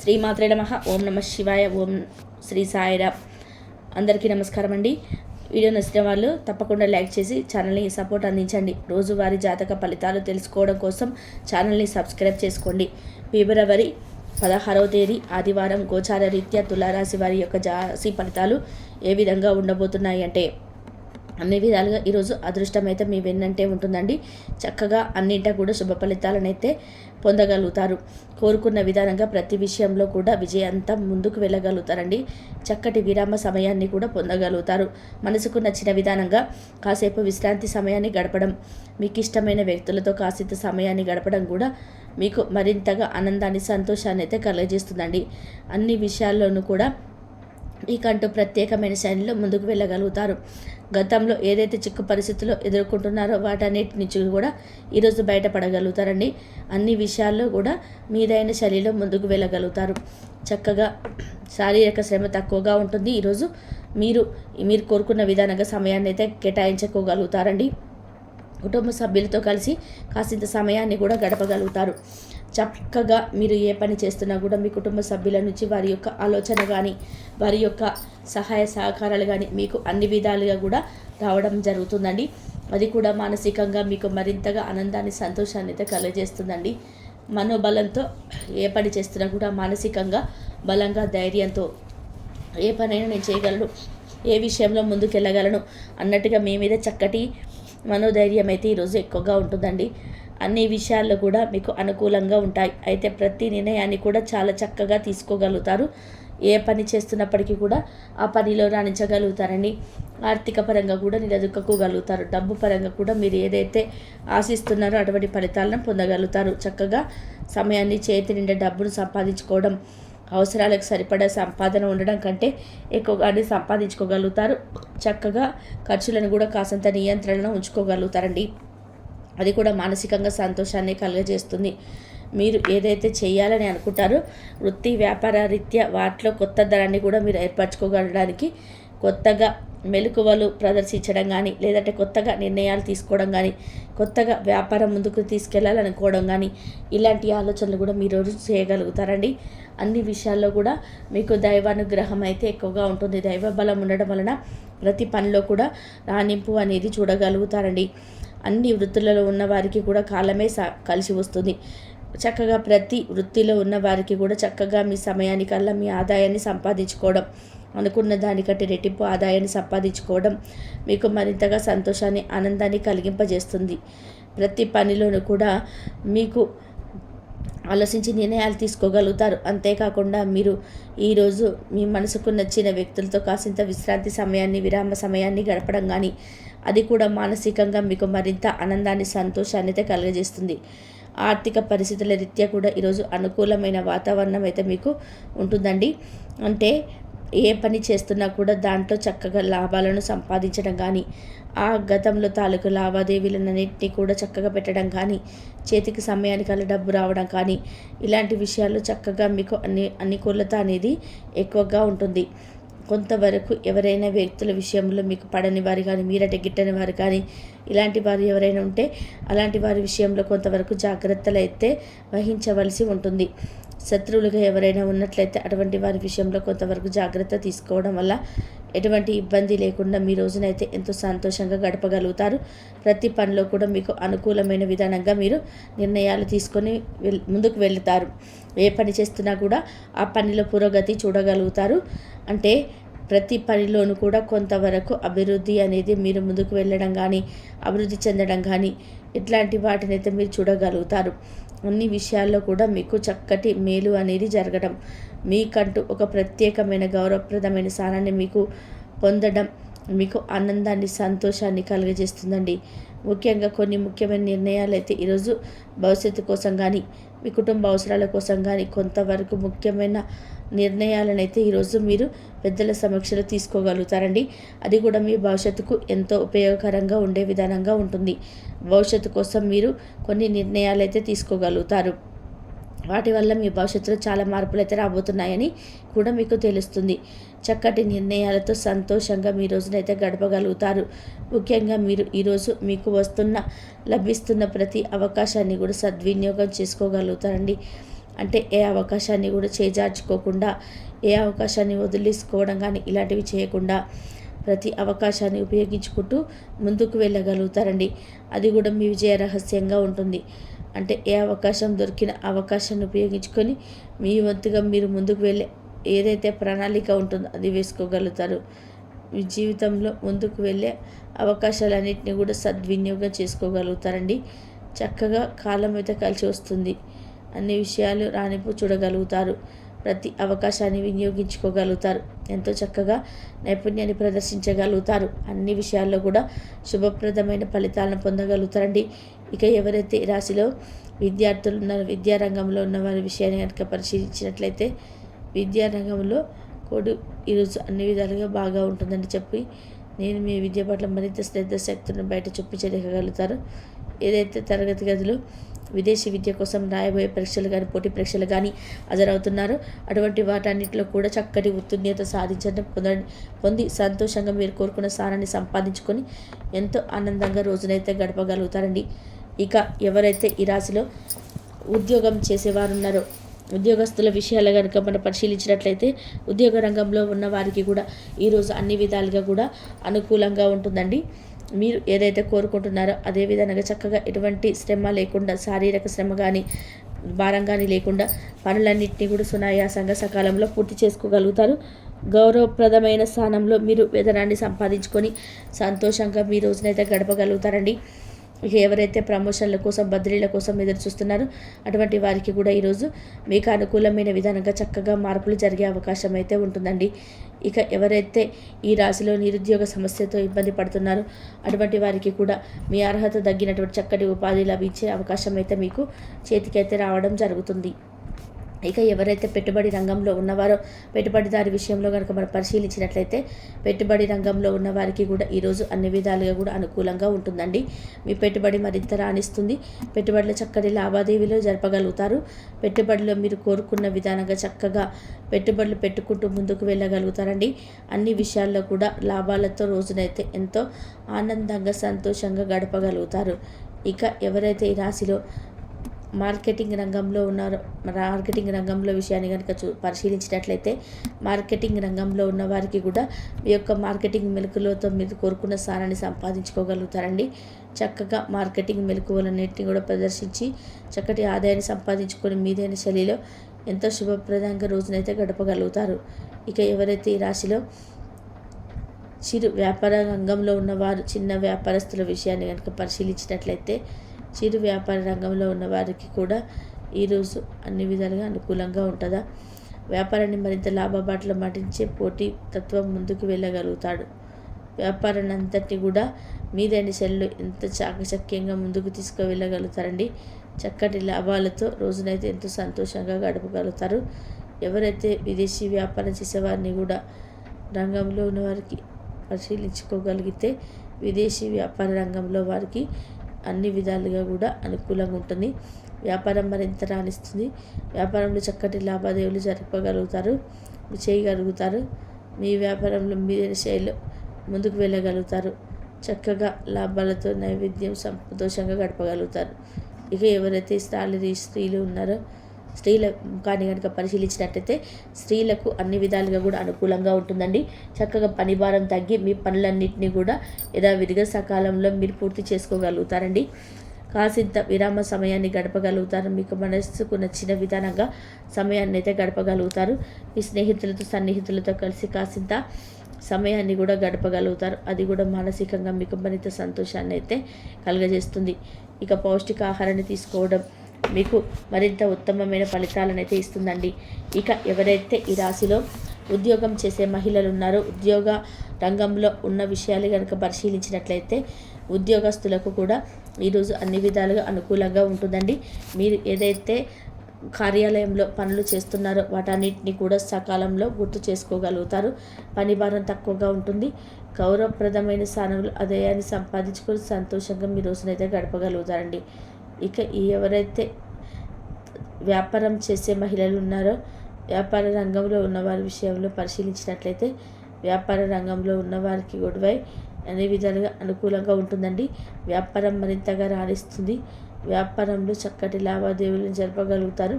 శ్రీమాత్రే నమః. ఓం నమ శివాయ. ఓం శ్రీ సాయిరామ్. అందరికీ నమస్కారం అండి. వీడియో నచ్చిన వాళ్ళు తప్పకుండా లైక్ చేసి ఛానల్ని సపోర్ట్ అందించండి. రోజువారీ జాతక ఫలితాలు తెలుసుకోవడం కోసం ఛానల్ని సబ్స్క్రైబ్ చేసుకోండి. ఫిబ్రవరి 16వ తేదీ ఆదివారం గోచార రీత్యా తులారాశి వారి యొక్క రాశి ఫలితాలు ఏ విధంగా ఉండబోతున్నాయి అంటే, అన్ని విధాలుగా ఈరోజు అదృష్టం అయితే మీ వెన్నంటే ఉంటుందండి. చక్కగా అన్నింటా కూడా శుభ ఫలితాలనైతే పొందగలుగుతారు. కోరుకున్న విధానంగా ప్రతి విషయంలో కూడా విజయంతం ముందుకు వెళ్ళగలుగుతారండి. చక్కటి విరామ సమయాన్ని కూడా పొందగలుగుతారు. మనసుకు నచ్చిన విధానంగా కాసేపు విశ్రాంతి సమయాన్ని గడపడం, మీకు ఇష్టమైన వ్యక్తులతో కాసేపు సమయాన్ని గడపడం కూడా మీకు మరింతగా ఆనందాన్ని, సంతోషాన్ని అయితే కలుగజేస్తుందండి. అన్ని విషయాల్లోనూ కూడా మీకంటూ ప్రత్యేకమైన శైలిలో ముందుకు వెళ్ళగలుగుతారు. గతంలో ఏదైతే చిక్కు పరిస్థితుల్లో ఎదుర్కొంటున్నారో వాటన్నిటి నుంచి కూడా ఈరోజు బయటపడగలుగుతారండి. అన్ని విషయాల్లో కూడా మీదైన శైలిలో ముందుకు వెళ్ళగలుగుతారు. చక్కగా శారీరక శ్రమ తక్కువగా ఉంటుంది. ఈరోజు మీరు కోరుకున్న విధానంగా సమయాన్ని అయితే కేటాయించుకోగలుగుతారండి. కుటుంబ సభ్యులతో కలిసి కాసింత సమయాన్ని కూడా గడపగలుగుతారు. చక్కగా మీరు ఏ పని చేస్తున్నా కూడా మీ కుటుంబ సభ్యుల నుంచి వారి యొక్క ఆలోచన కానీ, వారి యొక్క సహాయ సహకారాలు కానీ మీకు అన్ని విధాలుగా కూడా రావడం జరుగుతుందండి. అది కూడా మానసికంగా మీకు మరింతగా ఆనందాన్ని, సంతోషాన్ని అయితే కలుగజేస్తుందండి. మనోబలంతో ఏ పని చేస్తున్నా కూడా మానసికంగా బలంగా, ధైర్యంతో ఏ పనైనా నేను చేయగలను, ఏ విషయంలో ముందుకెళ్ళగలను అన్నట్టుగా మీ మీద చక్కటి మనోధైర్యం అయితే ఈరోజు ఎక్కువగా ఉంటుందండి. అన్ని విషయాల్లో కూడా మీకు అనుకూలంగా ఉంటాయి. అయితే ప్రతి నిర్ణయాన్ని కూడా చాలా చక్కగా తీసుకోగలుగుతారు. ఏ పని చేస్తున్నప్పటికీ కూడా ఆ పనిలో రాణించగలుగుతారండి. ఆర్థిక పరంగా కూడా నిలదొక్కుకోగలుగుతారు. డబ్బు పరంగా కూడా మీరు ఏదైతే ఆశిస్తున్నారో అటువంటి ఫలితాలను పొందగలుగుతారు. చక్కగా సమయాన్ని, చేతి నిండా డబ్బును సంపాదించుకోవడం, అవసరాలకు సరిపడా సంపాదన ఉండడం కంటే ఎక్కువగానే సంపాదించుకోగలుగుతారు. చక్కగా ఖర్చులను కూడా కాసంత నియంత్రణలో ఉంచుకోగలుగుతారండి. అది కూడా మానసికంగా సంతోషాన్ని కలుగజేస్తుంది. మీరు ఏదైతే చేయాలని అనుకుంటారో వృత్తి వ్యాపార రీత్యా వాటిలో కొత్త ధనాన్ని కూడా మీరు ఏర్పరచుకోగలడానికి, కొత్తగా మెలకువలు ప్రదర్శించడం కానీ, లేదంటే కొత్తగా నిర్ణయాలు తీసుకోవడం కానీ, కొత్తగా వ్యాపారం ముందుకు తీసుకెళ్లాలనుకోవడం కానీ, ఇలాంటి ఆలోచనలు కూడా మీరు చేయగలుగుతారండి. అన్ని విషయాల్లో కూడా మీకు దైవానుగ్రహం అయితే ఎక్కువగా ఉంటుంది. దైవ బలం ఉండడం వలన ప్రతి పనిలో కూడా రాణింపు అనేది చూడగలుగుతారండి. అన్ని వృత్తులలో ఉన్న వారికి కూడా కాలమే కలిసి వస్తుంది. చక్కగా ప్రతి వృత్తిలో ఉన్న వారికి కూడా చక్కగా మీ సమయానికల్లా మీ ఆదాయాన్ని సంపాదించుకోవడం, అనుకున్న దానికంటే రెట్టింపు ఆదాయాన్ని సంపాదించుకోవడం మీకు మరింతగా సంతోషాన్ని, ఆనందాన్ని కలిగింపజేస్తుంది. ప్రతి పనిలోనూ కూడా మీకు ఆలోచించి నిర్ణయాలు తీసుకోగలుగుతారు. అంతేకాకుండా మీరు ఈరోజు మీ మనసుకు నచ్చిన వ్యక్తులతో కాసింత విశ్రాంతి సమయాన్ని, విరామ సమయాన్ని గడపడం కానీ, అది కూడా మానసికంగా మీకు మరింత ఆనందాన్ని, సంతోషాన్ని అయితే కలుగజేస్తుంది. ఆర్థిక పరిస్థితుల రీత్యా కూడా ఈరోజు అనుకూలమైన వాతావరణం అయితే మీకు ఉంటుందండి. అంటే ఏ పని చేస్తున్నా కూడా దాంట్లో చక్కగా లాభాలను సంపాదించడం కానీ, ఆ గతంలో తాలూకు లావాదేవీలన్నింటినీ కూడా చక్కగా పెట్టడం కానీ, చేతికి సమయానికల్లా డబ్బు రావడం కానీ, ఇలాంటి విషయాల్లో చక్కగా మీకు అనుకూలత అనేది ఎక్కువగా ఉంటుంది. కొంతవరకు ఎవరైనా వ్యక్తుల విషయంలో మీకు పడని వారు కానీ, మీరంటే గిట్టని వారు కానీ, ఇలాంటి వారు ఎవరైనా ఉంటే అలాంటి వారి విషయంలో కొంతవరకు జాగ్రత్తలు అయితే వహించవలసి ఉంటుంది. శత్రువులుగా ఎవరైనా ఉన్నట్లయితే అటువంటి వారి విషయంలో కొంతవరకు జాగ్రత్త తీసుకోవడం వల్ల ఎటువంటి ఇబ్బంది లేకుండా మీ రోజునైతే ఎంతో సంతోషంగా గడపగలుగుతారు. ప్రతి పనిలో కూడా మీకు అనుకూలమైన విధానంగా మీరు నిర్ణయాలు తీసుకొని ముందుకు వెళ్తారు. ఏ పని చేస్తున్నా కూడా ఆ పనిలో పురోగతి చూడగలుగుతారు. అంటే ప్రతి పనిలోనూ కూడా కొంతవరకు అభివృద్ధి అనేది మీరు ముందుకు వెళ్ళడం కానీ, అభివృద్ధి చెందడం కానీ, ఇట్లాంటి వాటినైతే మీరు చూడగలుగుతారు. అన్ని విషయాల్లో కూడా మీకు చక్కటి మేలు అనేది జరగడం, మీకంటూ ఒక ప్రత్యేకమైన గౌరవప్రదమైన స్థానాన్ని మీకు పొందడం మీకు ఆనందాన్ని, సంతోషాన్ని కలుగజేస్తుందండి. ముఖ్యంగా కొన్ని ముఖ్యమైన నిర్ణయాలు అయితే ఈరోజు భవిష్యత్తు కోసం కానీ, మీ కుటుంబ అవసరాల కోసం కానీ కొంతవరకు ముఖ్యమైన నిర్ణయాలను అయితే ఈరోజు మీరు పెద్దల సమక్షంలో తీసుకోగలుగుతారండి. అది కూడా మీ భవిష్యత్తుకు ఎంతో ఉపయోగకరంగా ఉండే విధానంగా ఉంటుంది. భవిష్యత్తు కోసం మీరు కొన్ని నిర్ణయాలు అయితే తీసుకోగలుగుతారు. వాటి వల్ల మీ భవిష్యత్తులో చాలా మార్పులు అయితే రాబోతున్నాయని కూడా మీకు తెలుస్తుంది. చక్కటి నిర్ణయాలతో సంతోషంగా మీ రోజునైతే గడపగలుగుతారు. ముఖ్యంగా మీరు ఈరోజు మీకు లభిస్తున్న ప్రతి అవకాశాన్ని కూడా సద్వినియోగం చేసుకోగలుగుతారండి. అంటే ఏ అవకాశాన్ని కూడా చేజార్చుకోకుండా, ఏ అవకాశాన్ని వదిలేసుకోవడం కానీ ఇలాంటివి చేయకుండా ప్రతి అవకాశాన్ని ఉపయోగించుకుంటూ ముందుకు వెళ్ళగలుగుతారండి. అది కూడా మీ విజయ రహస్యంగా ఉంటుంది. అంటే ఏ అవకాశం దొరికిన అవకాశాన్ని ఉపయోగించుకొని మీ వంతుగా మీరు ముందుకు వెళ్ళే ఏదైతే ప్రణాళిక ఉంటుందో అది వేసుకోగలుగుతారు. మీ జీవితంలో ముందుకు వెళ్ళే అవకాశాలన్నింటినీ కూడా సద్వినియోగం చేసుకోగలుగుతారండి. చక్కగా కాలం అయితే కలిసి వస్తుంది. అన్ని విషయాలు రానిపు చూడగలుగుతారు. ప్రతి అవకాశాన్ని వినియోగించుకోగలుగుతారు. ఎంతో చక్కగా నైపుణ్యాన్ని ప్రదర్శించగలుగుతారు. అన్ని విషయాల్లో కూడా శుభప్రదమైన ఫలితాలను పొందగలుగుతారండి. ఇక ఎవరైతే ఈ రాశిలో విద్యార్థులు ఉన్నారో, విద్యారంగంలో ఉన్న వారి విషయాన్ని కనుక పరిశీలించినట్లయితే విద్యారంగంలో కూడా ఈరోజు అన్ని విధాలుగా బాగా ఉంటుందని చెప్పి నేను మీ విద్య పట్ల మరింత శ్రద్ధ శక్తులను బయట చూపించగలుగుతారు. ఏదైతే తరగతి గదిలో విదేశీ విద్య కోసం రాయబోయే పరీక్షలు కానీ, పోటీ పరీక్షలు కానీ హాజరవుతున్నారో అటువంటి వాటన్నిటిలో కూడా చక్కటి ఉత్తీర్ణత సాధించడం పొంది సంతోషంగా మీరు కోరుకున్న స్థానాన్ని సంపాదించుకొని ఎంతో ఆనందంగా రోజునైతే గడపగలుగుతారండి. ఇక ఎవరైతే ఈ రాశిలో ఉద్యోగం చేసేవారు ఉన్నారో, ఉద్యోగస్తుల విషయాలు కనుక మనం పరిశీలించినట్లయితే ఉద్యోగ రంగంలో ఉన్న వారికి కూడా ఈరోజు అన్ని విధాలుగా కూడా అనుకూలంగా ఉంటుందండి. మీరు ఏదైతే కోరుకుంటున్నారో అదే విధంగా చక్కగా ఎటువంటి శ్రమ లేకుండా, శారీరక శ్రమ కానీ భారం కానీ లేకుండా పనులన్నింటినీ కూడా సునాయాసంగా సకాలంలో పూర్తి చేసుకోగలుగుతారు. గౌరవప్రదమైన స్థానంలో మీరు వేతనాన్ని సంపాదించుకొని సంతోషంగా మీ రోజునైతే గడపగలుగుతారండి. ఇక ఎవరైతే ప్రమోషన్ల కోసం, బదిలీల కోసం ఎదురు చూస్తున్నారో అటువంటి వారికి కూడా ఈరోజు మీకు అనుకూలమైన విధానంగా చక్కగా మార్పులు జరిగే అవకాశం అయితే ఉంటుందండి. ఇక ఎవరైతే ఈ రాశిలో నిరుద్యోగ సమస్యతో ఇబ్బంది పడుతున్నారో అటువంటి వారికి కూడా మీ అర్హత తగ్గినటువంటి చక్కటి ఉపాధి లభించే అవకాశం అయితే మీకు చేతికైతే రావడం జరుగుతుంది. ఇక ఎవరైతే పెట్టుబడి రంగంలో ఉన్నవారో, పెట్టుబడిదారి విషయంలో కనుక మనం పరిశీలించినట్లయితే పెట్టుబడి రంగంలో ఉన్న వారికి కూడా ఈరోజు అన్ని విధాలుగా కూడా అనుకూలంగా ఉంటుందండి. మీ పెట్టుబడి మరింత రాణిస్తుంది. పెట్టుబడుల చక్కటి లావాదేవీలు జరపగలుగుతారు. పెట్టుబడిలో మీరు కోరుకున్న విధానంగా చక్కగా పెట్టుబడులు పెట్టుకుంటూ ముందుకు వెళ్ళగలుగుతారండి. అన్ని విషయాల్లో కూడా లాభాలతో రోజునైతే ఎంతో ఆనందంగా, సంతోషంగా గడపగలుగుతారు. ఇక ఎవరైతే ఈ రాశిలో మార్కెటింగ్ రంగంలో ఉన్నారో, మార్కెటింగ్ రంగంలో విషయాన్ని కనుక పరిశీలించినట్లయితే మార్కెటింగ్ రంగంలో ఉన్న వారికి కూడా మీ యొక్క మార్కెటింగ్ మెలకువలతో మీరు కోరుకున్న స్థానాన్ని సంపాదించుకోగలుగుతారండి. చక్కగా మార్కెటింగ్ మెలకువలన్నింటినీ కూడా ప్రదర్శించి చక్కటి ఆదాయాన్ని సంపాదించుకొని మీదైన శైలిలో ఎంతో శుభప్రదంగా రోజునైతే గడపగలుగుతారు. ఇక ఎవరైతే ఈ రాశిలో చిరు వ్యాపార రంగంలో ఉన్నవారు, చిన్న వ్యాపారస్తుల విషయాన్ని కనుక పరిశీలించినట్లయితే చిరు వ్యాపార రంగంలో ఉన్న వారికి కూడా ఈరోజు అన్ని విధాలుగా అనుకూలంగా ఉంటుందా. వ్యాపారాన్ని మరింత లాభబాటలో మటించే పోటీ తత్వం ముందుకు వెళ్ళగలుగుతాడు. వ్యాపారాన్ని అంతటి కూడా మీదైన శైలిలో ఎంత చాకచక్యంగా ముందుకు తీసుకువెళ్ళగలుగుతారండి. చక్కటి లాభాలతో రోజునైతే ఎంతో సంతోషంగా గడపగలుగుతారు. ఎవరైతే విదేశీ వ్యాపారం చేసేవారిని కూడా రంగంలో ఉన్న వారికి పరిశీలించుకోగలిగితే విదేశీ వ్యాపార రంగంలో వారికి అన్ని విధాలుగా కూడా అనుకూలంగా ఉంటుంది. వ్యాపారం మరింత రాణిస్తుంది. వ్యాపారంలో చక్కటి లావాదేవీలు జరపగలుగుతారు, చేయగలుగుతారు. మీ వ్యాపారంలో మీదైన శైలిలో ముందుకు వెళ్ళగలుగుతారు. చక్కగా లాభాలతో నైవేద్యం సంతోషంగా గడపగలుగుతారు. ఇక ఎవరైతే స్త్రీలు ఉన్నారో స్త్రీల కానీ కనుక పరిశీలించినట్టయితే స్త్రీలకు అన్ని విధాలుగా కూడా అనుకూలంగా ఉంటుందండి. చక్కగా పని భారం తగ్గి మీ పనులన్నింటినీ కూడా యథావిధిగా సకాలంలో మీరు పూర్తి చేసుకోగలుగుతారండి. కాసింత విరామ సమయాన్ని గడపగలుగుతారు. మీకు మనసుకు నచ్చిన విధానంగా సమయాన్ని అయితే గడపగలుగుతారు. మీ స్నేహితులతో, సన్నిహితులతో కలిసి కాసింత సమయాన్ని కూడా గడపగలుగుతారు. అది కూడా మానసికంగా మీకు మరింత సంతోషాన్ని అయితే కలుగజేస్తుంది. ఇక పౌష్టికాహారాన్ని తీసుకోవడం మీకు మరింత ఉత్తమమైన ఫలితాలను అయితే ఇస్తుందండి. ఇక ఎవరైతే ఈ రాశిలో ఉద్యోగం చేసే మహిళలు ఉన్నారో, ఉద్యోగ రంగంలో ఉన్న విషయాలు కనుక పరిశీలించినట్లయితే ఉద్యోగస్తులకు కూడా ఈరోజు అన్ని విధాలుగా అనుకూలంగా ఉంటుందండి. మీరు ఏదైతే కార్యాలయంలో పనులు చేస్తున్నారో వాటన్నిటిని కూడా సకాలంలో గుర్తు చేసుకోగలుగుతారు. పని భారం తక్కువగా ఉంటుంది. గౌరవప్రదమైన స్థానంలో ఆదాయాన్ని సంపాదించుకొని సంతోషంగా మీ రోజునైతే గడపగలుగుతారండి. ఇక ఎవరైతే వ్యాపారం చేసే మహిళలు ఉన్నారో, వ్యాపార రంగంలో ఉన్నవారి విషయంలో పరిశీలించినట్లయితే వ్యాపార రంగంలో ఉన్నవారికి గొడవై అన్ని విధాలుగా అనుకూలంగా ఉంటుందండి. వ్యాపారం మరింతగా రాణిస్తుంది. వ్యాపారంలో చక్కటి లావాదేవీలను జరపగలుగుతారు.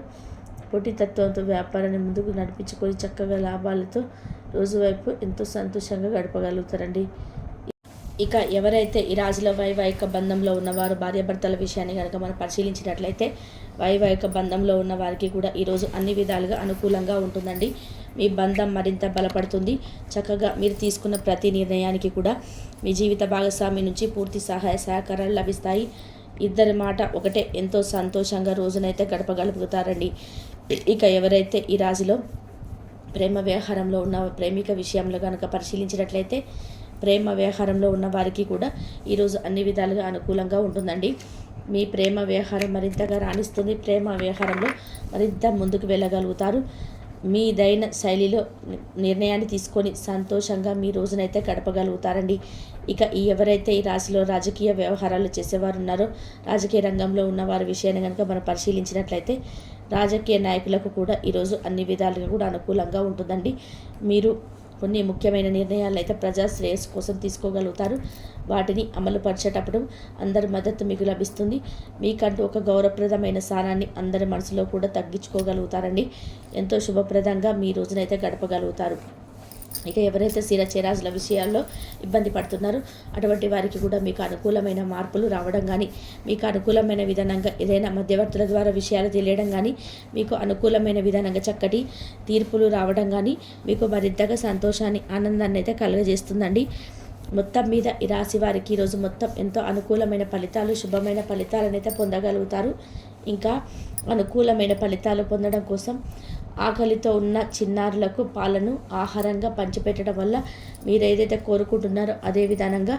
పోటీతత్వంతో వ్యాపారాన్ని ముందుకు నడిపించుకొని చక్కగా లాభాలతో రోజువైపు ఎంతో సంతోషంగా గడపగలుగుతారండి. ఇక ఎవరైతే ఈ రాశిలో వైవాహిక బంధంలో ఉన్నవారు భార్యాభర్తల విషయాన్ని కనుక మనం పరిశీలించినట్లయితే వైవాహిక బంధంలో ఉన్న వారికి కూడా ఈరోజు అన్ని విధాలుగా అనుకూలంగా ఉంటుందండి. మీ బంధం మరింత బలపడుతుంది. చక్కగా మీరు తీసుకున్న ప్రతి నిర్ణయానికి కూడా మీ జీవిత భాగస్వామి నుంచి పూర్తి సహాయ సహకారాలు లభిస్తాయి. ఇద్దరి మాట ఒకటే, ఎంతో సంతోషంగా రోజునైతే గడపగలుగుతారండి. ఇక ఎవరైతే ఈ రాశిలో ప్రేమ వ్యవహారంలో ఉన్న ప్రేమిక విషయంలో కనుక పరిశీలించినట్లయితే ప్రేమ వ్యవహారంలో ఉన్న వారికి కూడా ఈరోజు అన్ని విధాలుగా అనుకూలంగా ఉంటుందండి. మీ ప్రేమ వ్యవహారం మరింతగా రాణిస్తుంది. ప్రేమ వ్యవహారంలో మరింత ముందుకు వెళ్ళగలుగుతారు. మీదైన శైలిలో నిర్ణయాన్ని తీసుకొని సంతోషంగా మీ రోజునైతే గడపగలుగుతారండి. ఇక ఎవరైతే ఈ రాశిలో రాజకీయ వ్యవహారాలు చేసేవారు ఉన్నారో, రాజకీయ రంగంలో ఉన్న వారి విషయాన్ని కనుక మనం పరిశీలించినట్లయితే రాజకీయ నాయకులకు కూడా ఈరోజు అన్ని విధాలుగా కూడా అనుకూలంగా ఉంటుందండి. మీరు కొన్ని ముఖ్యమైన నిర్ణయాలు అయితే ప్రజా శ్రేయస్సు కోసం తీసుకోగలుగుతారు. వాటిని అమలుపరిచేటప్పుడు అందరి మద్దతు మీకు లభిస్తుంది. మీకంటూ ఒక గౌరవప్రదమైన స్థానాన్ని అందరి మనసులో కూడా తగ్గించుకోగలుగుతారండి. ఎంతో శుభప్రదంగా మీ రోజునైతే గడపగలుగుతారు. ఇక ఎవరైతే స్థిరచరాశుల విషయాల్లో ఇబ్బంది పడుతున్నారో అటువంటి వారికి కూడా మీకు అనుకూలమైన మార్పులు రావడం కానీ, మీకు అనుకూలమైన విధానంగా ఏదైనా మధ్యవర్తుల ద్వారా విషయాలు తెలియడం కానీ, మీకు అనుకూలమైన విధానంగా చక్కటి తీర్పులు రావడం కానీ మీకు మరింతగా సంతోషాన్ని, ఆనందాన్ని అయితే కలుగజేస్తుందండి. మొత్తం మీద ఈ రాశి వారికి ఈరోజు మొత్తం ఎంతో అనుకూలమైన ఫలితాలు, శుభమైన ఫలితాలను అయితే పొందగలుగుతారు. ఇంకా అనుకూలమైన ఫలితాలు పొందడం కోసం ఆకలితో ఉన్న చిన్నారులకు పాలను ఆహారంగా పంచిపెట్టడం వల్ల మీరు ఏదైతే కోరుకుంటున్నారో అదే విధానంగా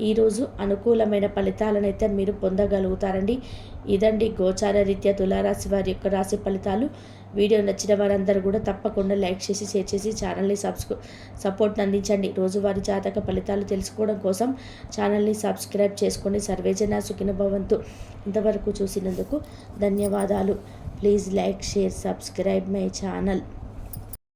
ఈరోజు అనుకూలమైన ఫలితాలను అయితే మీరు పొందగలుగుతారండి. ఇదండి గోచార రీత్యా తులారాశి వారి యొక్క రాశి ఫలితాలు. వీడియో నచ్చిన వారందరూ కూడా తప్పకుండా లైక్ చేసి, షేర్ చేసి ఛానల్ని సపోర్ట్ అందించండి. రోజువారీ జాతక ఫలితాలు తెలుసుకోవడం కోసం ఛానల్ని సబ్స్క్రైబ్ చేసుకోండి. సర్వేజన సుఖినో భవంతు. ఇంతవరకు చూసినందుకు ధన్యవాదాలు. Please like, share, subscribe my channel.